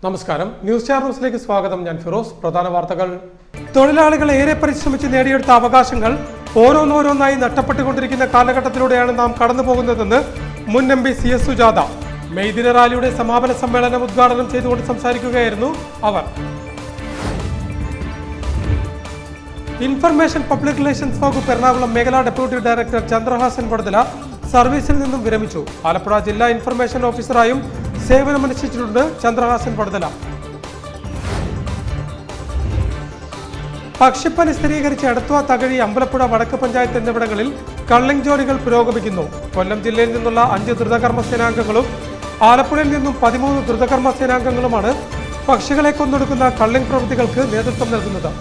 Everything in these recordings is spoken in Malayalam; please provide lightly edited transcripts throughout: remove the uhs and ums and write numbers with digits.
നമസ്കാരം, ന്യൂസ് സ്റ്റാർ ന്യൂസിലേക്ക് സ്വാഗതം. ഞാൻ ഫിറോസ്. പ്രധാന വാർത്തകൾ. തൊഴിലാളികൾ ഏറെ പരിശ്രമിച്ച് നേടിയെടുത്ത അവകാശങ്ങൾ ഓരോന്നോരോന്നായി നഷ്ടപ്പെട്ടുകൊണ്ടിരിക്കുന്ന കാലഘട്ടത്തിലൂടെയാണ് നാം കടന്നു പോകുന്നതെന്ന് മുൻ MP CS സുജാത മെയ് ദിന റാലിയുടെ സമാപന സമ്മേളനം ഉദ്ഘാടനം ചെയ്തുകൊണ്ട് സംസാരിക്കുകയായിരുന്നു അവർ. ഇൻഫർമേഷൻ പബ്ലിക് റിലേഷൻസ് വകുപ്പ് എറണാകുളം മേഖലാ ഡെപ്യൂട്ടി ഡയറക്ടർ ചന്ദ്രഹാസൻ വടതല സർവീസിൽ നിന്നും വിരമിച്ചു. ആലപ്പുഴ ജില്ലാ ഇൻഫർമേഷൻ ഓഫീസറായും സേവനമനുഷ്ഠിച്ചിട്ടുണ്ട് ചന്ദ്രഹാസൻ വടതല. പക്ഷിപ്പനി സ്ഥിരീകരിച്ച് എടത്വ, തകഴി, അമ്പലപ്പുഴ, വടക്ക് പഞ്ചായത്ത് എന്നിവിടങ്ങളിൽ കള്ളിംഗ് ജോലികൾ പുരോഗമിക്കുന്നു. കൊല്ലം ജില്ലയിൽ നിന്നുള്ള 5 ദ്രുതകർമ്മ സേനാംഗങ്ങളും ആലപ്പുഴയിൽ നിന്നും 13 ദ്രുതകർമ്മ സേനാംഗങ്ങളുമാണ് പക്ഷികളെ കൊന്നൊടുക്കുന്ന കള്ളിംഗ് പ്രവൃത്തികൾക്ക് നേതൃത്വം നൽകുന്നത്.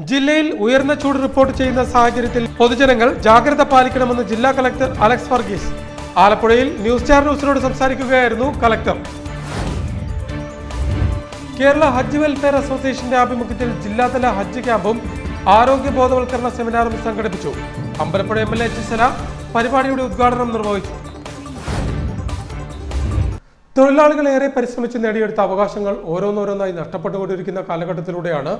ജില്ലയിൽ ഉയർന്ന ചൂട് റിപ്പോർട്ട് ചെയ്യുന്ന സാഹചര്യത്തിൽ പൊതുജനങ്ങൾ ജാഗ്രത പാലിക്കണമെന്ന് ജില്ലാ കളക്ടർ അലക്സ് വർഗീസ് ആലപ്പുഴയിൽ ന്യൂസ് സ്റ്റാർ ന്യൂസിനോട് സംസാരിക്കുകയായിരുന്നു കളക്ടർ. കേരള ഹജ്ജ് വെൽഫെയർ അസോസിയേഷന്റെ ആഭിമുഖ്യത്തിൽ ജില്ലാതല ഹജ്ജ് ക്യാമ്പും ആരോഗ്യ ബോധവൽക്കരണ സെമിനാറും സംഘടിപ്പിച്ചു. അമ്പലപ്പുഴ MLA ചിസല പരിപാടിയുടെ ഉദ്ഘാടനം നിർവഹിച്ചു. തൊഴിലാളികൾ ഏറെ പരിശ്രമിച്ച് നേടിയെടുത്ത അവകാശങ്ങൾ ഓരോന്നോരോന്നായി നഷ്ടപ്പെട്ടുകൊണ്ടിരിക്കുന്ന കാലഘട്ടത്തിലൂടെയാണ്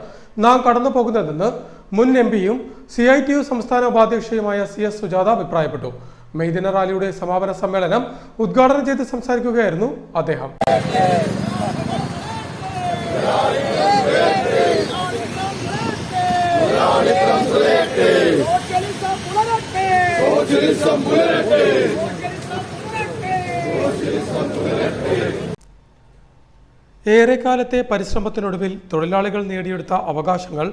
നാം കടന്നു പോകുന്നതെന്ന് മുൻ MPയും CITU സംസ്ഥാന ഉപാധ്യക്ഷയുമായ CS സുജാത അഭിപ്രായപ്പെട്ടു. മെയ് ദിന റാലിയുടെ സമാപന സമ്മേളനം ഉദ്ഘാടനം ചെയ്ത് സംസാരിക്കുകയായിരുന്നു അദ്ദേഹം. ഏറെക്കാലത്തെ പരിശ്രമത്തിനൊടുവിൽ തൊഴിലാളികൾ നേടിയെടുത്ത അവകാശങ്ങൾ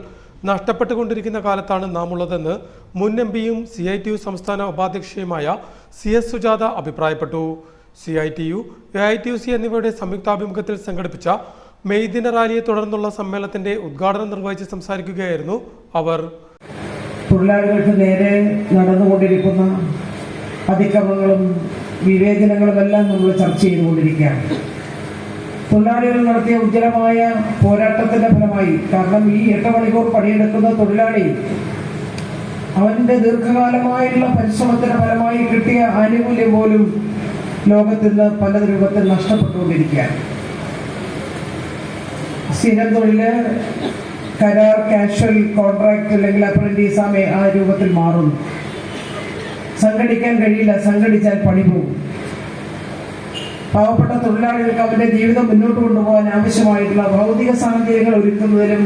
നഷ്ടപ്പെട്ടുകൊണ്ടിരിക്കുന്ന കാലത്താണ് നാം ഉള്ളതെന്ന് മുൻ MPയും CITU സംസ്ഥാന ഉപാധ്യക്ഷയുമായ CS സുജാത അഭിപ്രായപ്പെട്ടു. CITU, AITUC എന്നിവയുടെ സംയുക്താഭിമുഖ്യത്തിൽ സംഘടിപ്പിച്ച മെയ് ദിന റാലിയെ തുടർന്നുള്ള സമ്മേളനത്തിന്റെ ഉദ്ഘാടനം നിർവഹിച്ച് സംസാരിക്കുകയായിരുന്നു അവർ. തൊഴിലാളികൾക്ക് നേരെ നടന്നുകൊണ്ടിരിക്കുന്ന അതിക്രമങ്ങളും വിവേചനങ്ങളുമെല്ലാം നമ്മൾ ചർച്ച ചെയ്തുകൊണ്ടിരിക്കുകയാണ്. തൊഴിലാളികൾ നടത്തിയ ഉജ്ജ്വലമായ പോരാട്ടത്തിന്റെ ഫലമായി, കാരണം ഈ 8 മണിക്കൂർ പണിയെടുക്കുന്ന തൊഴിലാളി അവന്റെ ദീർഘകാലമായുള്ള പരിശ്രമത്തിന്റെ ഫലമായി കിട്ടിയ ആനുകൂല്യം പോലും ലോകത്തിന് പല രൂപത്തിൽ നഷ്ടപ്പെട്ടുകൊണ്ടിരിക്കുകയാണ്. സ്ഥിരം തൊഴില്, കരാർ, കാഷ്വൽ, കോൺട്രാക്ട് അല്ലെങ്കിൽ അപ്രന്റീസ് ആ രൂപത്തിൽ മാറുന്നു. സംഘടിക്കാൻ കഴിയില്ല, സംഘടിച്ചാൽ പണി പോകും. പാവപ്പെട്ട തൊഴിലാളികൾക്ക് അവരുടെ ജീവിതം മുന്നോട്ട് കൊണ്ടുപോകാൻ ആവശ്യമായിട്ടുള്ള ഭൗതിക സാഹചര്യങ്ങൾ ഒരുക്കുന്നതിലും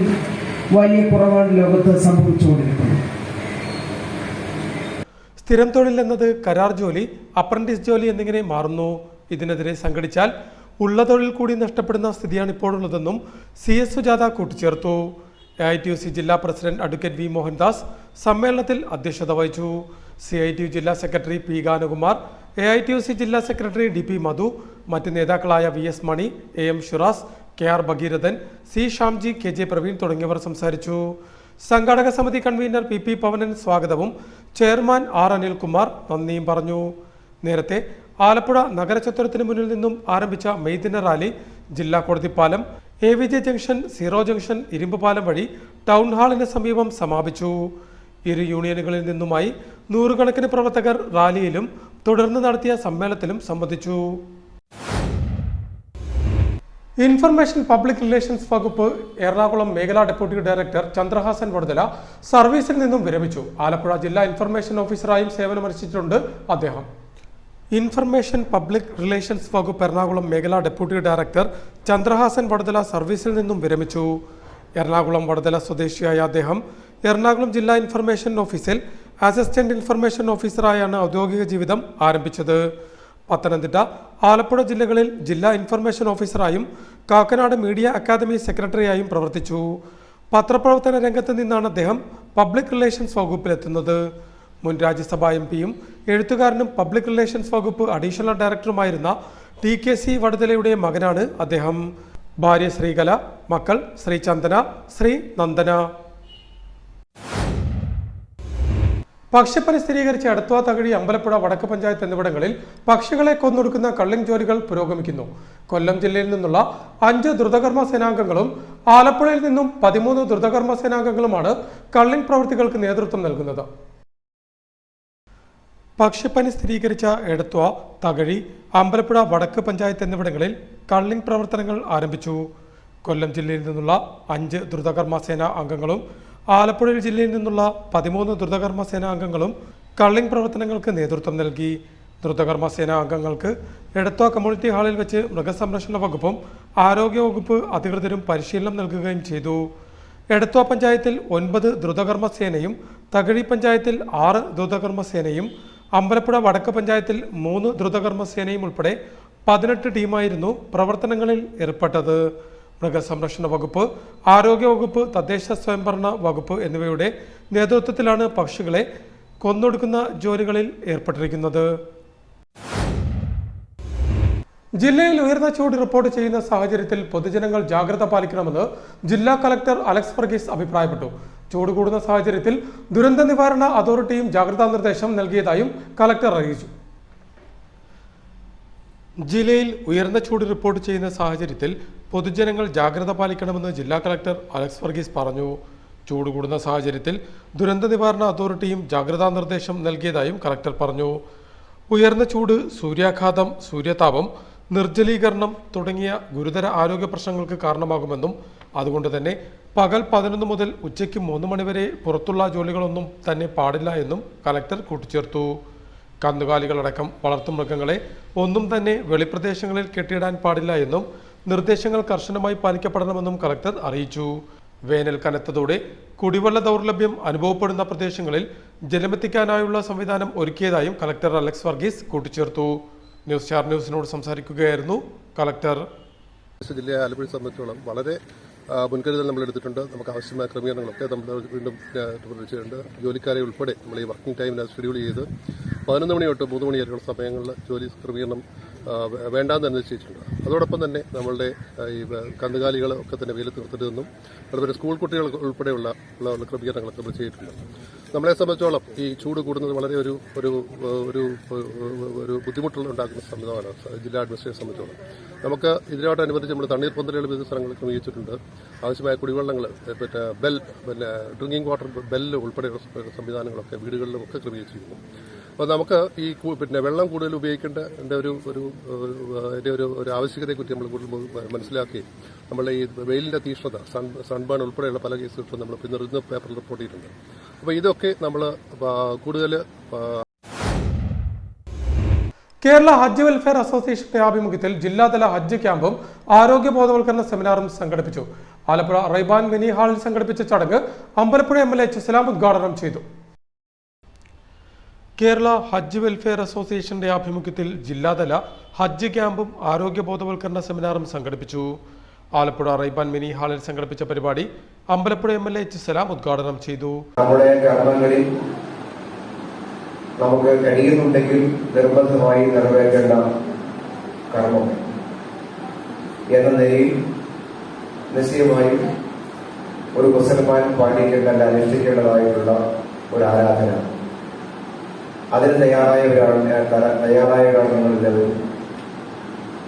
വലിയ കുറവാണ് ലോകത്ത് സംഭവിച്ചുകൊണ്ടിരിക്കുന്നത്. സ്ഥിരം തൊഴിൽ എന്നത് കരാർ ജോലി, അപ്രന്റീസ് ജോലി എന്നിങ്ങനെ മാറുന്നു. ഇതിനെതിരെ സംഘടിച്ചാൽ ഉള്ള തൊഴിൽ കൂടി നഷ്ടപ്പെടുന്ന സ്ഥിതിയാണ് ഇപ്പോഴുള്ളതെന്നും CS സുജാത കൂട്ടിച്ചേർത്തു. AITUC ജില്ലാ പ്രസിഡന്റ് അഡ്വക്കേറ്റ് V മോഹൻദാസ് സമ്മേളനത്തിൽ അധ്യക്ഷത വഹിച്ചു. CITU ജില്ലാ സെക്രട്ടറി P ഗാനകുമാർ, AITUC ജില്ലാ സെക്രട്ടറി DP മധു, മറ്റ് നേതാക്കളായ VS Mani, AM Shiraz, KR Bhageerathan, C Shamji, KJ Praveen തുടങ്ങിയവർ സംസാരിച്ചു. സംഘാടക സമിതി കൺവീനർ PP പവനൻ സ്വാഗതവും ചെയർമാൻ R അനിൽകുമാർ നന്ദിയും പറഞ്ഞു. നേരത്തെ ആലപ്പുഴ നഗരചത്വരത്തിന് മുന്നിൽ നിന്നും ആരംഭിച്ച മെയ് ദിന റാലി ജില്ലാ കോടതി പാലം, AVJ ജംഗ്ഷൻ, സീറോ ജംഗ്ഷൻ, ഇരുമ്പ് പാലം വഴി ടൗൺ ഹാളിന് സമീപം സമാപിച്ചു. ഇരു യൂണിയനുകളിൽ നിന്നുമായി 100 കണക്കിന് പ്രവർത്തകർ റാലിയിലും തുടർന്ന് നടത്തിയ സമ്മേളനത്തിലും സംബന്ധിച്ചു. ഇൻഫർമേഷൻ പബ്ലിക് റിലേഷൻസ് വകുപ്പ് എറണാകുളം മേഖലാ ഡെപ്യൂട്ടി ഡയറക്ടർ ചന്ദ്രഹാസൻ വടതല സർവീസിൽ നിന്നും വിരമിച്ചു. ആലപ്പുഴ ജില്ലാ ഇൻഫർമേഷൻ ഓഫീസറായും സേവനമനുഷ്ഠിച്ചിട്ടുണ്ട് അദ്ദേഹം. ഇൻഫർമേഷൻ പബ്ലിക് റിലേഷൻസ് വകുപ്പ് എറണാകുളം മേഖലാ ഡെപ്യൂട്ടി ഡയറക്ടർ ചന്ദ്രഹാസൻ വടതല സർവീസിൽ നിന്നും വിരമിച്ചു. എറണാകുളം വടതല സ്വദേശിയായ അദ്ദേഹം എറണാകുളം ജില്ലാ ഇൻഫർമേഷൻ ഓഫീസിൽ അസിസ്റ്റന്റ് ഇൻഫർമേഷൻ ഓഫീസറായാണ് ഔദ്യോഗിക ജീവിതം ആരംഭിച്ചത്. പത്തനംതിട്ട, ആലപ്പുഴ ജില്ലകളിൽ ജില്ലാ ഇൻഫർമേഷൻ ഓഫീസറായും കാക്കനാട് മീഡിയ അക്കാദമി സെക്രട്ടറിയായും പ്രവർത്തിച്ചു. പത്രപ്രവർത്തന രംഗത്ത് നിന്നാണ് അദ്ദേഹം പബ്ലിക് റിലേഷൻസ് വകുപ്പിലെത്തുന്നത്. മുൻ രാജ്യസഭാ MPയും എഴുത്തുകാരനും പബ്ലിക് റിലേഷൻസ് വകുപ്പ് അഡീഷണൽ ഡയറക്ടറുമായിരുന്ന TKC വടതലയുടെ മകനാണ് അദ്ദേഹം. ഭാര്യ ശ്രീകല, മക്കൾ ശ്രീ ചന്ദന, ശ്രീ നന്ദന. പക്ഷിപ്പനി സ്ഥിരീകരിച്ച് എടത്വ, തകഴി, അമ്പലപ്പുഴ, വടക്ക് പഞ്ചായത്ത് എന്നിവിടങ്ങളിൽ പക്ഷികളെ കൊന്നൊടുക്കുന്ന കള്ളിംഗ് ജോലികൾ പുരോഗമിക്കുന്നു. കൊല്ലം ജില്ലയിൽ നിന്നുള്ള 5 ദ്രുതകർമ്മ സേനാംഗങ്ങളും ആലപ്പുഴയിൽ നിന്നും 13 ദ്രുതകർമ്മ സേനാംഗങ്ങളുമാണ് കള്ളിംഗ് പ്രവൃത്തികൾക്ക് നേതൃത്വം നൽകുന്നത്. പക്ഷിപ്പനി സ്ഥിരീകരിച്ച എടത്വ, തകഴി, അമ്പലപ്പുഴ വടക്ക് പഞ്ചായത്ത് എന്നിവിടങ്ങളിൽ കള്ളിംഗ് പ്രവർത്തനങ്ങൾ ആരംഭിച്ചു. കൊല്ലം ജില്ലയിൽ നിന്നുള്ള 5 ദ്രുതകർമ്മസേന അംഗങ്ങളും ആലപ്പുഴ ജില്ലയിൽ നിന്നുള്ള 13 ദ്രുതകർമ്മസേന അംഗങ്ങളും കള്ളിംഗ് പ്രവർത്തനങ്ങൾക്ക് നേതൃത്വം നൽകി. ദ്രുതകർമ്മസേന അംഗങ്ങൾക്ക് എടത്വ കമ്മ്യൂണിറ്റി ഹാളിൽ വെച്ച് മൃഗസംരക്ഷണ വകുപ്പും ആരോഗ്യവകുപ്പ് അധികൃതരും പരിശീലനം നൽകുകയും ചെയ്തു. എടത്വ പഞ്ചായത്തിൽ 9 ദ്രുതകർമ്മസേനയും തകഴി പഞ്ചായത്തിൽ 6 ദ്രുതകർമ്മസേനയും അമ്പലപ്പുഴ വടക്ക് പഞ്ചായത്തിൽ 3 ദ്രുതകർമ്മസേനയും ഉൾപ്പെടെ 18 ടീമായിരുന്നു പ്രവർത്തനങ്ങളിൽ ഏർപ്പെട്ടത്. മൃഗസംരക്ഷണ വകുപ്പ്, ആരോഗ്യവകുപ്പ്, തദ്ദേശ സ്വയംഭരണ വകുപ്പ് എന്നിവയുടെ നേതൃത്വത്തിലാണ് പക്ഷികളെ കൊന്നൊടുക്കുന്ന ജോലികളിൽ ഏർപ്പെട്ടിരിക്കുന്നത്. ജില്ലയിൽ ഉയർന്ന ചൂട് റിപ്പോർട്ട് ചെയ്യുന്ന സാഹചര്യത്തിൽ പൊതുജനങ്ങൾ ജാഗ്രത പാലിക്കണമെന്ന് ജില്ലാ കളക്ടർ അലക്സ് വർഗീസ് അഭിപ്രായപ്പെട്ടു. ചൂട് കൂടുന്ന സാഹചര്യത്തിൽ ദുരന്ത നിവാരണ അതോറിറ്റിയും ജാഗ്രതാ നിർദ്ദേശം നൽകിയതായും കളക്ടർ അറിയിച്ചു. ജില്ലയിൽ ഉയർന്ന ചൂട് റിപ്പോർട്ട് ചെയ്യുന്ന സാഹചര്യത്തിൽ പൊതുജനങ്ങൾ ജാഗ്രത പാലിക്കണമെന്ന് ജില്ലാ കളക്ടർ അലക്സ് വർഗീസ് പറഞ്ഞു. ചൂട് കൂടുന്ന സാഹചര്യത്തിൽ ദുരന്ത നിവാരണ അതോറിറ്റിയും ജാഗ്രതാ നിർദ്ദേശം നൽകിയതായും കളക്ടർ പറഞ്ഞു. ഉയർന്ന ചൂട്, സൂര്യാഘാതം, സൂര്യതാപം, നിർജ്ജലീകരണം തുടങ്ങിയ ഗുരുതര ആരോഗ്യ പ്രശ്നങ്ങൾക്ക് കാരണമാകുമെന്നും അതുകൊണ്ട് തന്നെ പകൽ 11 മുതൽ ഉച്ചയ്ക്ക് 3 മണിവരെ പുറത്തുള്ള ജോലികളൊന്നും തന്നെ പാടില്ല എന്നും കളക്ടർ കൂട്ടിച്ചേർത്തു. കന്നുകാലികളടക്കം വളർത്തുമൃഗങ്ങളെ ഒന്നും തന്നെ വെളിപ്രദേശങ്ങളിൽ കെട്ടിയിടാൻ പാടില്ല എന്നും നിർദ്ദേശങ്ങൾ കർശനമായി പാലിക്കപ്പെടണമെന്നും കളക്ടർ അറിയിച്ചു. വേനൽ കനത്തതോടെ കുടിവെള്ള ദൗർലഭ്യം അനുഭവപ്പെടുന്ന പ്രദേശങ്ങളിൽ ജലമെത്തിക്കാനായുള്ള സംവിധാനം ഒരുക്കിയതായും കളക്ടർ അലക്സ് വർഗീസ് കൂട്ടിച്ചേർത്തു. ന്യൂസ് സ്റ്റാർ ന്യൂസിനോട് സംസാരിക്കുകയായിരുന്നു കളക്ടർ. ജില്ലയെ ആലപ്പുഴ സംബന്ധിച്ചോളം വളരെ മുൻകരുതൽ നമ്മൾ എടുത്തിട്ടുണ്ട്. നമുക്ക് ആവശ്യമായ ക്രമീകരണങ്ങളൊക്കെ നമ്മൾ വീണ്ടും ചെയ്തിട്ടുണ്ട്. ജോലിക്കാരെ ഉൾപ്പെടെ നമ്മൾ ഈ വർക്കിംഗ് ടൈമിന് ഷെഡ്യൂൾ ചെയ്ത് 11 മണി തൊട്ട് 3 മണി വരെയുള്ള സമയങ്ങളിൽ ജോലി ക്രമീകരണം വേണ്ടാന്ന് നിശ്ചയിച്ചിട്ടുണ്ട്. അതോടൊപ്പം തന്നെ നമ്മളുടെ ഈ കന്നുകാലികളൊക്കെ തന്നെ വെയിലത്ത് നിർത്തരുതെന്നും അതുപോലെ സ്കൂൾ കുട്ടികൾ ഉൾപ്പെടെയുള്ള ക്രമീകരണങ്ങളൊക്കെ നമ്മൾ ചെയ്തിട്ടുണ്ട്. നമ്മളെ സംബന്ധിച്ചോളം ഈ ചൂട് കൂടുന്നത് വളരെ ഒരു ബുദ്ധിമുട്ടുള്ള ഉണ്ടാക്കുന്ന സംവിധാനമാണ് ജില്ലാ അഡ്മിനിസ്ട്രേഷൻ സംബന്ധിച്ചോളം. നമുക്ക് ഇതിനോടനുബന്ധിച്ച് നമ്മൾ തണ്ണീർപ്പന്തലുകൾ വിവിധ സ്ഥലങ്ങളിൽ ക്രമീകരിച്ചിട്ടുണ്ട്. ആവശ്യമായ കുടിവെള്ളങ്ങൾ, ഡ്രിങ്കിംഗ് വാട്ടർ ബെല്ല് ഉൾപ്പെടെയുള്ള സംവിധാനങ്ങളൊക്കെ വീടുകളിലുമൊക്കെ ക്രമീകരിച്ചിരിക്കുന്നു. അപ്പോൾ നമുക്ക് ഈ വെള്ളം കൂടുതൽ ഉപയോഗിക്കേണ്ട ഒരു ആവശ്യകതയെക്കുറിച്ച് നമ്മൾ കൂടുതൽ മനസ്സിലാക്കി നമ്മളെ ഈ വെയിലിൻ്റെ തീഷ്ണത, സൺബേൺ ഉൾപ്പെടെയുള്ള പല കേസുകളും നമ്മൾ ഇന്ന് പേപ്പറിൽ റിപ്പോർട്ട് ചെയ്തിട്ടുണ്ട്. അപ്പോൾ ഇതൊക്കെ നമ്മൾ കൂടുതൽ കേരള ഹജ്ജ് വെൽഫെയർ അസോസിയേഷന്റെ ആഭിമുഖ്യത്തിൽ ജില്ലാതല ഹജ്ജ് ക്യാമ്പും ആരോഗ്യ ബോധവൽക്കരണ സെമിനാറും സംഘടിപ്പിച്ചു. ആലപ്പുഴ റൈബാൻ മിനി ഹാളിൽ സംഘടിപ്പിച്ച ചടങ്ങ് അമ്പലപ്പുഴ MLA എച്ച് ഉദ്ഘാടനം ചെയ്തു. കേരള ഹജ്ജ് വെൽഫെയർ അസോസിയേഷന്റെ ആഭിമുഖ്യത്തിൽ ജില്ലാതല ഹജ്ജ് ക്യാമ്പും ആരോഗ്യ ബോധവൽക്കരണ സെമിനാറും സംഘടിപ്പിച്ചു. ആലപ്പുഴ റൈബാൻ മിനി ഹാളിൽ സംഘടിപ്പിച്ച പരിപാടി അമ്പലപ്പുഴ MLA എച്ച് ഉദ്ഘാടനം ചെയ്തു. നമുക്ക് കഴിയുന്നുണ്ടെങ്കിൽ നിർബന്ധമായി നിറവേറ്റേണ്ട കർമ്മം എന്ന നിലയിൽ നിശ്ചയമായും ഒരു മുസൽമാൻ പാലിക്കേണ്ട അനുഷ്ഠിക്കേണ്ടതായിട്ടുള്ള ഒരു ആരാധന. അതിന് തയ്യാറായവരാണ് നമ്മളെല്ലാവരും.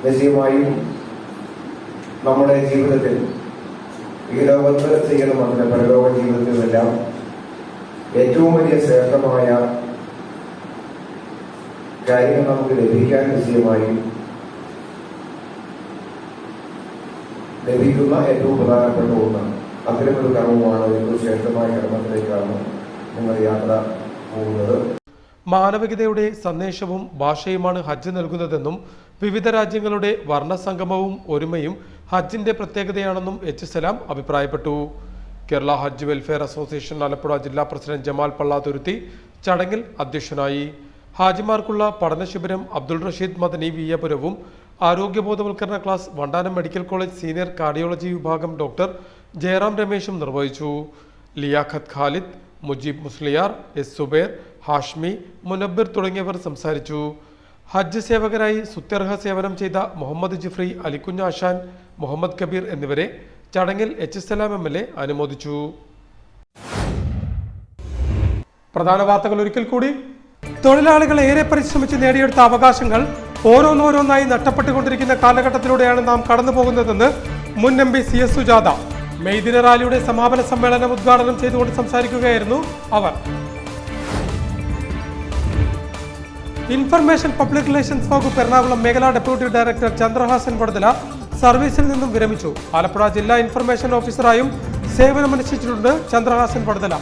നിശ്ചയമായും നമ്മുടെ ജീവിതത്തിൽ ഈ ലോകത്ത് ചെയ്യണമെന്ന് പരലോക ജീവിതത്തിലെല്ലാം ഏറ്റവും വലിയ ശ്രേഷ്ഠമായ കാര്യങ്ങൾ നമുക്ക് ലഭിക്കാൻ നിശ്ചയമായി ലഭിക്കുന്ന ഏറ്റവും പ്രധാനപ്പെട്ട ഒന്നാണ്. അത്തരമൊരു കർമ്മമാണ്, ഏറ്റവും ശ്രേഷ്ഠമായ കർമ്മത്തിലേക്കാണ് നിങ്ങൾ യാത്ര പോകുന്നത്. മാനവികതയുടെ സന്ദേശവും ഭാഷയുമാണ് ഹജ്ജ് നൽകുന്നതെന്നും വിവിധ രാജ്യങ്ങളുടെ വർണ്ണസംഗമവും ഒരുമയും ഹജ്ജിന്റെ പ്രത്യേകതയാണെന്നും എച്ച് അഭിപ്രായപ്പെട്ടു. കേരള ഹജ്ജ് വെൽഫെയർ അസോസിയേഷൻ ആലപ്പുഴ ജില്ലാ പ്രസിഡന്റ് ജമാൽ പള്ളാതുരുത്തി ചടങ്ങിൽ അധ്യക്ഷനായി. ഹാജിമാർക്കുള്ള പഠനശിബിരം അബ്ദുൾ റഷീദ് മദനി വിയ്യപുരവും ആരോഗ്യബോധവൽക്കരണ class Vandanam medical college senior cardiology വിഭാഗം ഡോക്ടർ ജയറാം രമേശും നിർവഹിച്ചു. ലിയാഖത്ത് ഖാലിദ്, മുജീബ് മുസ്ലിയാർ, എസ് സുബൈർ, ഹാഷ്മി, മുനബ്ബിർ തുടങ്ങിയവർ സംസാരിച്ചു. ഹജ്ജ് സേവകരായി സുത്യർഹ സേവനം ചെയ്ത മുഹമ്മദ് ജിഫ്രി, അലിക്കുഞ്ഞ് ആശാൻ, മുഹമ്മദ് കബീർ എന്നിവരെ ചടങ്ങിൽ എച്ച് MLA അനുമോദിച്ചു. പ്രധാന വാർത്തകൾ ഒരിക്കൽ കൂടി. തൊഴിലാളികൾ ഏറെ പരിശ്രമിച്ച് നേടിയെടുത്ത അവകാശങ്ങൾ ഓരോന്നോരോന്നായി നഷ്ടപ്പെട്ടുകൊണ്ടിരിക്കുന്ന കാലഘട്ടത്തിലൂടെയാണ് നാം കടന്നു പോകുന്നതെന്ന് മുൻ MP CS സുജാത മെയ് ദിന റാലിയുടെ സമാപന സമ്മേളനം ഉദ്ഘാടനം ചെയ്തുകൊണ്ട് സംസാരിക്കുകയായിരുന്നു അവർ. ഇൻഫർമേഷൻ പബ്ലിക് റിലേഷൻസ് വകുപ്പ് എറണാകുളം മേഖലാ ഡെപ്യൂട്ടി ഡയറക്ടർ ചന്ദ്രഹാസൻ വടതല സർവീസിൽ നിന്നും വിരമിച്ചു. ആലപ്പുഴ ജില്ലാ ഇൻഫർമേഷൻ ഓഫീസറായും സേവനമനുഷ്ഠിച്ചിട്ടുണ്ട് ചന്ദ്രഹാസൻ വടതല.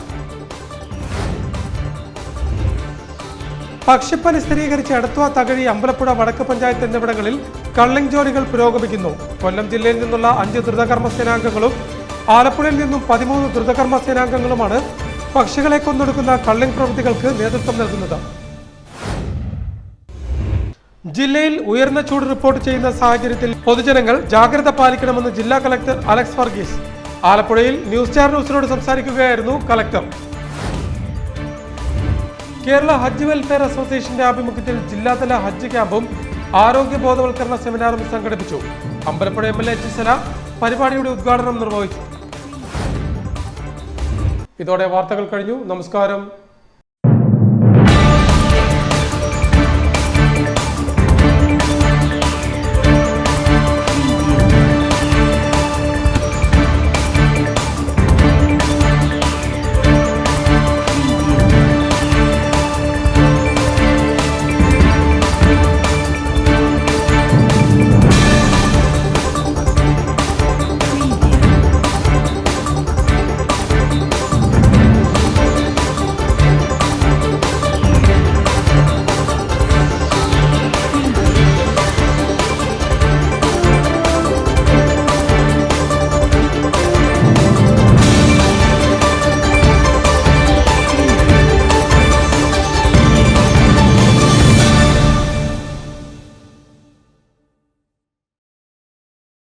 പക്ഷിപ്പനി സ്ഥിരീകരിച്ച എടത്വ, തകഴി, അമ്പലപ്പുഴ, വടക്ക് പഞ്ചായത്ത് എന്നിവിടങ്ങളിൽ കള്ളിംഗ് ജോലികൾ പുരോഗമിക്കുന്നു. കൊല്ലം ജില്ലയിൽ നിന്നുള്ള 5 ദ്രുതകർമ്മ സേനാംഗങ്ങളും ആലപ്പുഴയിൽ നിന്നും 13 ദ്രുതകർമ്മ സേനാംഗങ്ങളുമാണ് പക്ഷികളെ കൊന്നൊടുക്കുന്ന കള്ളിംഗ് പ്രവൃത്തികൾക്ക് നേതൃത്വം നൽകുന്നത്. ജില്ലയിൽ ഉയർന്ന ചൂട് റിപ്പോർട്ട് ചെയ്യുന്ന സാഹചര്യത്തിൽ പൊതുജനങ്ങൾ ജാഗ്രത പാലിക്കണമെന്ന് ജില്ലാ കളക്ടർ അലക്സ് വർഗീസ്. ആലപ്പുഴയിൽ ന്യൂസ് സ്റ്റാർ ന്യൂസിനോട് സംസാരിക്കുകയായിരുന്നു കളക്ടർ. കേരള ഹജ്ജ് വെൽഫെയർ അസോസിയേഷന്റെ ആഭിമുഖ്യത്തിൽ ജില്ലാതല ഹജ്ജ് ക്യാമ്പും ആരോഗ്യ ബോധവൽക്കരണ സെമിനാറും സംഘടിപ്പിച്ചു. അമ്പലപ്പുഴ MLA ചിസല പരിപാടിയുടെ ഉദ്ഘാടനം നിർവഹിച്ചു. ഇതോടെ വാർത്തകൾ കഴിഞ്ഞു. നമസ്കാരം.